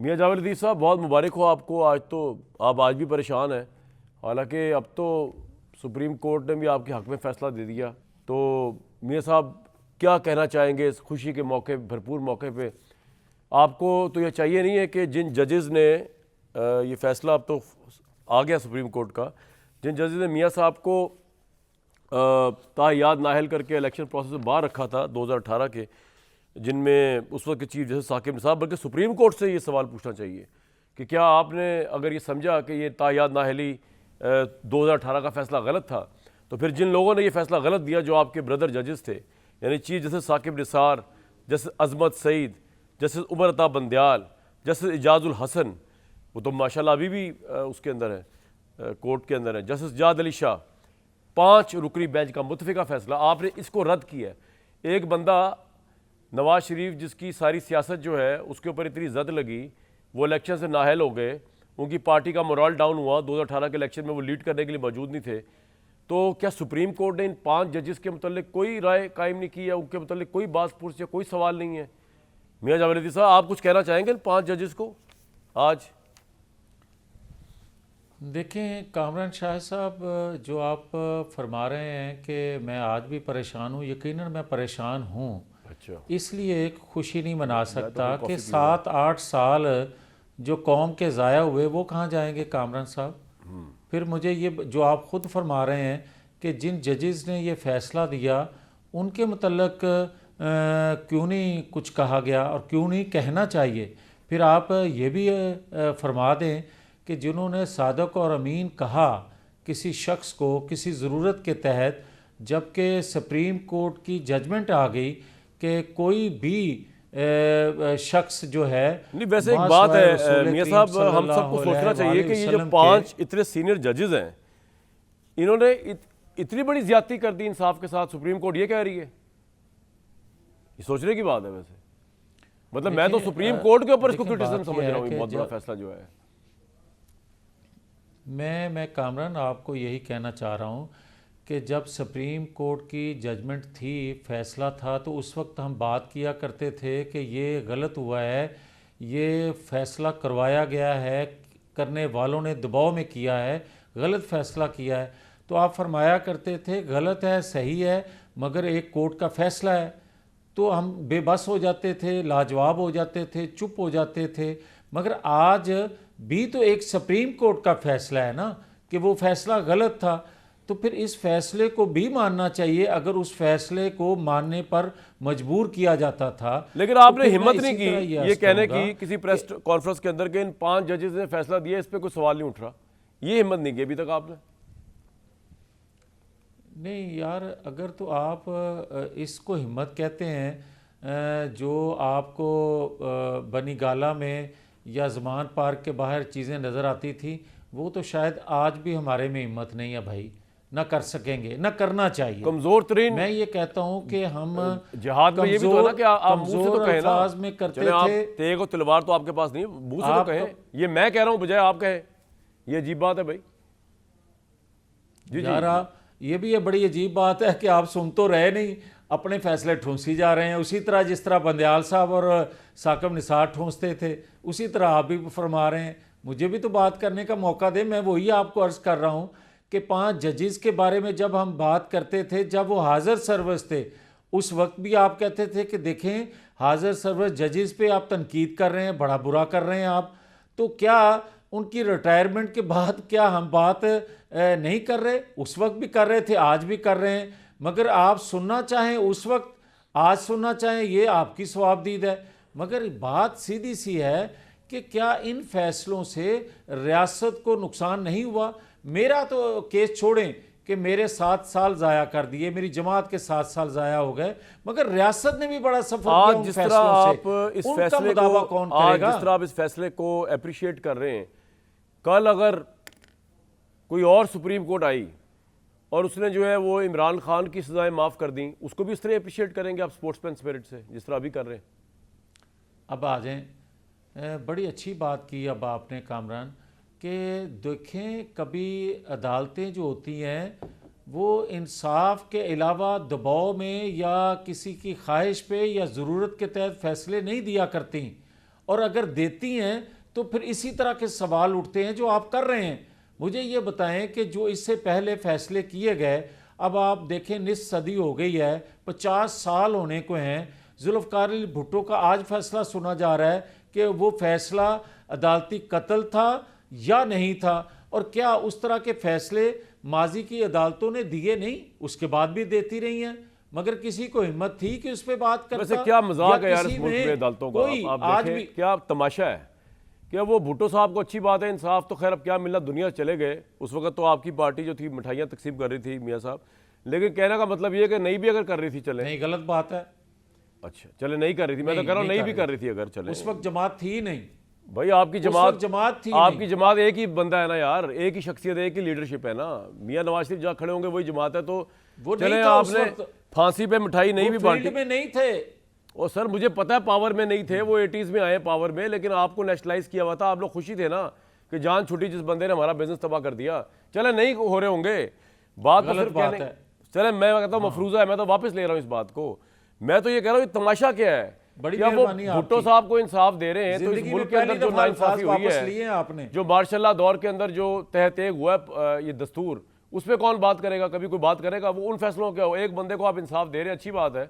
मियाँ जावेद लतीफ़ साहब, बहुत मुबारक हो आपको। आज तो आप आज भी परेशान हैं, हालांकि अब तो सुप्रीम कोर्ट ने भी आपके हक़ में फ़ैसला दे दिया। तो मियाँ साहब, क्या कहना चाहेंगे इस खुशी के मौके, भरपूर मौके पे? आपको तो ये चाहिए नहीं है कि जिन जजेज़ ने ये फ़ैसला अब तो आ गया सुप्रीम कोर्ट का, जिन जजेज़ ने मियाँ साहब को ताहियात नाअहल करके इलेक्शन प्रोसेस से बाहर रखा था 2018 के, जिनमें उस वक्त के चीफ जस्टिस साकिब निसार, बल्कि सुप्रीम कोर्ट से ये सवाल पूछना चाहिए कि क्या आपने अगर ये समझा कि ये ताहियात नाअहली 2018 का फ़ैसला गलत था, तो फिर जिन लोगों ने ये फ़ैसला गलत दिया, जो आपके ब्रदर जजेस थे, यानी chief justice Saqib Nisar, justice Azmat Saeed, justice Umar Ata Bandial, justice Ijajul Hasan, वो तो माशाल्लाह अभी भी उसके अंदर है, कोर्ट के अंदर है, जस्टिस जाद अली शाह, 5 रुकनी बेंच का मुतफ़िका फ़ैसला, आपने इसको रद्द किया है। एक बंदा नवाज शरीफ, जिसकी सारी सियासत जो है उसके ऊपर इतनी जद लगी, वो इलेक्शन से नाअहल हो गए, उनकी पार्टी का मोरल डाउन हुआ, 2018 के इलेक्शन में वो लीड करने के लिए मौजूद नहीं थे। तो क्या सुप्रीम कोर्ट ने इन 5 जजेस के मतलब कोई राय कायम नहीं की है? उनके मतलब कोई बात पुरस या कोई सवाल नहीं है? मियाँ जावेद लतीफ़ साहब, आप कुछ कहना चाहेंगे इन 5 जजेस को आज? देखें कामरान शाह साहब, जो आप फरमा रहे हैं कि मैं आज भी परेशान हूँ, यकीनन मैं परेशान हूँ। अच्छा, इसलिए एक खुशी नहीं मना मैं तो सकता फिर कि कॉफ़ी पीऊँगा। 7-8 साल जो कौम के ज़ाया हुए वो कहाँ जाएंगे कामरान साहब। फिर मुझे ये जो आप ख़ुद फरमा रहे हैं कि जिन जजेस ने ये फ़ैसला दिया उनके मतलब क्यों नहीं कुछ कहा गया और क्यों नहीं कहना चाहिए। फिर आप ये भी फरमा दें कि जिन्होंने सादक और अमीन कहा किसी शख्स को किसी ज़रूरत के तहत, जबकि सुप्रीम कोर्ट की जजमेंट आ गई कि कोई भी शख्स जो है नहीं, वैसे एक बात मासवाए है रसूल मियाँ करीम साहब, हम सबको सल्लल्लाहु सोचना चाहिए अलैहि कि ये जो वसल्लम के 5 इतने सीनियर जजेस हैं, इन्होंने इतनी बड़ी ज्यादती कर दी इंसाफ के साथ, सुप्रीम कोर्ट ये कह रही है। ये सोचने की बात है वैसे। मतलब मैं तो सुप्रीम कोर्ट के ऊपर इसको देखें क्रिटिसिज्म बात समझ यह रहा है हूँ, ये कि बहुत बड़ा फैसला जो है। मैं कामरान आपको यही कहना चाह रहा हूँ कि जब सुप्रीम कोर्ट की जजमेंट थी, फैसला था, तो उस वक्त हम बात किया करते थे कि ये गलत हुआ है, ये फैसला करवाया गया है, करने वालों ने दबाव में किया है, गलत फैसला किया है। तो आप फरमाया करते थे गलत है, सही है, मगर एक कोर्ट का फैसला है। तो हम बेबस हो जाते थे, लाजवाब हो जाते थे, चुप हो जाते थे। मगर आज भी तो एक सुप्रीम कोर्ट का फैसला है ना कि वो फैसला गलत था, तो फिर इस फैसले को भी मानना चाहिए। अगर उस फैसले को मानने पर मजबूर किया जाता था, लेकिन तो आपने फिर मैं हिम्मत नहीं इसी तरह की ये ये अर्ज कहने करूंगा की किसी कि प्रेस कॉन्फ्रेंस के अंदर के इन 5 जजेस ने फैसला दिया, इस पर कोई सवाल नहीं उठ रहा। ये हिम्मत नहीं की अभी तक आपने। नहीं यार, अगर तो आप इसको हिम्मत कहते हैं, जो आपको बनी गाला में या ज़मान पार्क के बाहर चीज़ें नज़र आती थी, वो तो शायद आज भी हमारे में हिम्मत नहीं है भाई, ना कर सकेंगे, ना करना चाहिए। कमजोर तरीन मैं ये कहता हूँ कि हम जिहाद में ये भी तो है ना कमज़ोर कि आप मुंह से तो कमज़ोर कहें ना। अल्फाज में चले, करते आप थे। तेग और तलवार तो आपके पास नहीं है, मुंह से तो आप कहें। तो ये मैं कह रहा हूं बजाय आप कहें, ये अजीब बात है भाई। जी जी। यार ये भी ये बड़ी अजीब बात है कि आप सुन तो रहे नहीं, अपने फैसले ठूंसी जा रहे हैं। उसी तरह जिस तरह बंदयाल साहब और साकिब निसार ठूंसते थे, उसी तरह आप भी फरमा रहे हैं। मुझे भी तो बात करने का मौका दे। मैं वही आपको अर्ज कर रहा हूँ कि 5 जजेस के बारे में जब हम बात करते थे, जब वो हाजिर सर्विस थे, उस वक्त भी आप कहते थे कि देखें हाजिर सर्विस जजेस पे आप तनकीद कर रहे हैं, बड़ा बुरा कर रहे हैं आप। तो क्या उनकी रिटायरमेंट के बाद क्या हम बात नहीं कर रहे? उस वक्त भी कर रहे थे, आज भी कर रहे हैं। मगर आप सुनना चाहें उस वक्त, आज सुनना चाहें, ये आपकी सवाबदीद है। मगर बात सीधी सी है कि क्या इन फैसलों से रियासत को नुकसान नहीं हुआ? मेरा तो केस छोड़ें कि मेरे 7 साल ज़ाया कर दिए, मेरी जमात के 7 साल ज़ाया हो गए, मगर रियासत ने भी बड़ा सफ़र किया आज उन जिस तरह फैसलों से। आप इस उनका फैसले को मुदावा कौन आज करेगा? जिस तरह आप इस फैसले को अप्रिशिएट कर रहे हैं, कल अगर कोई और सुप्रीम कोर्ट आई और उसने जो है वो इमरान खान की सजाएं माफ़ कर दी, उसको भी उस तरह अप्रिशिएट करेंगे आप स्पोर्ट्समैन स्पिरिट से, जिस तरह अभी कर रहे हैं? अब आ जाएं, बड़ी अच्छी बात की अब आपने कामरान, कि देखें कभी अदालतें जो होती हैं वो इंसाफ के अलावा दबाव में या किसी की ख्वाहिश पे या ज़रूरत के तहत फ़ैसले नहीं दिया करती। और अगर देती हैं तो फिर इसी तरह के सवाल उठते हैं जो आप कर रहे हैं। मुझे ये बताएं कि जो इससे पहले फैसले किए गए, अब आप देखें निस सदी हो गई है, 50 साल होने को हैं। जुल्फ़िकार अली भुट्टो का आज फैसला सुना जा रहा है कि वो फैसला अदालती कत्ल था या नहीं था, और क्या उस तरह के फैसले माजी की अदालतों ने दिए नहीं, उसके बाद भी देती रही हैं, मगर किसी को हिम्मत थी कि उस पर बात करता। वैसे क्या मजाक है यार किसी इस मुल्क में अदालतों का, कोई आप आज देखें भी क्या तमाशा है। क्या वो भुट्टो साहब को अच्छी बात है, इंसाफ तो खैर अब क्या मिलना, दुनिया चले गए। उस वक्त तो आपकी पार्टी जो थी मिठाइयाँ तकसीम कर रही थी मियाँ साहब, लेकिन कहने का मतलब ये है कि नहीं भी अगर कर रही थी चले। नहीं, गलत बात है। अच्छा चले नहीं कर रही थी, मैं तो कह रहा हूँ नहीं भी कर रही थी अगर चले। उस वक्त जमात थी ही नहीं भाई आपकी जमात थी आपकी जमात एक ही बंदा है ना यार, एक ही शख्सियत, एक ही लीडरशिप है ना। मियाँ नवाज शरीफ जहाँ खड़े होंगे वही जमात है। तो वो चले नहीं था उस आपने वक्त। फांसी पे मिठाई नहीं भी बांटी। फील्ड में नहीं थे। और सर मुझे पता है पावर में नहीं थे, वो 80s में आए पावर में, लेकिन आपको नेशनलाइज किया हुआ था। आप लोग खुशी थे ना कि जान छुट्टी जिस बंदे ने हमारा बिजनेस तबाह कर दिया। चले नहीं हो रहे होंगे, बात तो सिर्फ कहने। चले मैं कहता हूँ मफरूजा है, मैं तो वापस ले रहा हूँ इस बात को। मैं तो ये कह रहा हूँ तमाशा क्या है, क्या वो भुट्टो साहब को इंसाफ दे रहे हैं? तो इस मुल्क के अंदर जो नाइंसाफी हुई है, जो मार्शल दौर के अंदर जो तहतेग हुआ है ये दस्तूर, उस पर कौन बात करेगा? कभी कोई बात करेगा? वो उन फैसलों क्या हो, एक बंदे को आप इंसाफ दे रहे हैं, अच्छी बात है,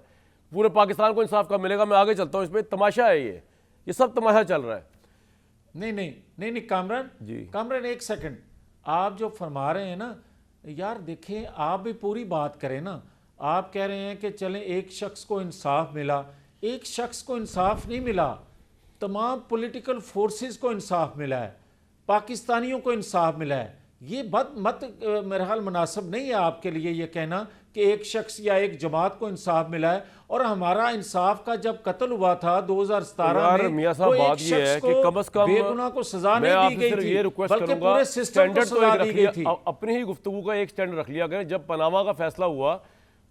पूरे पाकिस्तान को इंसाफ कब मिलेगा? मैं आगे चलता हूँ, इस पर तमाशा है, ये सब तमाशा चल रहा है। नहीं नहीं नहीं नहीं कामरान जी, कामरान एक सेकंड, आप जो फरमा रहे हैं ना यार, देखें आप भी पूरी बात करें ना। आप कह रहे हैं कि चलें एक शख्स को इंसाफ मिला, एक शख्स को इंसाफ नहीं मिला, तमाम पॉलिटिकल फोर्सेस को इंसाफ मिला है, पाकिस्तानियों को इंसाफ मिला है। ये मत मेरा ख्याल मुनासिब नहीं है आपके लिए ये कहना कि एक शख्स या एक जमात को इंसाफ मिला है। और हमारा इंसाफ का जब कत्ल हुआ था 2017 में, मियां साहब बात ये है कि कम से कम बेगुनाह को सजा नहीं दी गई थी, ये रिक्वेस्ट बल्कि करूंगा पूरे सिस्टम को सजा दी गई थी। अपनी ही गुफ्तगू का एक स्टैंड रख लिया करें। जब पनामा का फैसला हुआ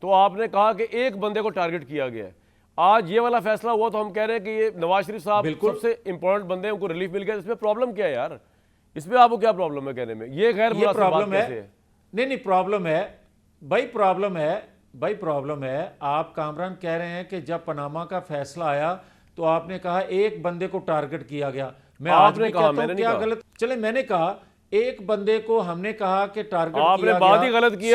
तो आपने कहा कि एक बंदे को टारगेट किया गया है। आज ये वाला फैसला हुआ तो हम कह रहे हैं कि ये नवाज शरीफ साहब सबसे इंपॉर्टेंट बंदे, उनको रिलीफ मिल गया। इसमें प्रॉब्लम क्या है यार? इसमें आपको क्या प्रॉब्लम है कहने में? ये गैर प्रॉब्लम है। नहीं प्रॉब्लम है भाई, प्रॉब्लम है। आप कामरान कह रहे हैं कि जब पनामा का फैसला आया तो आपने कहा एक बंदे को टारगेट किया गया। मैं आपने कहा, मैंने नहीं कहा। गलत? चले मैंने कहा एक बंदे को हमने कहा कि टारगेट आपने बात ही गलत की।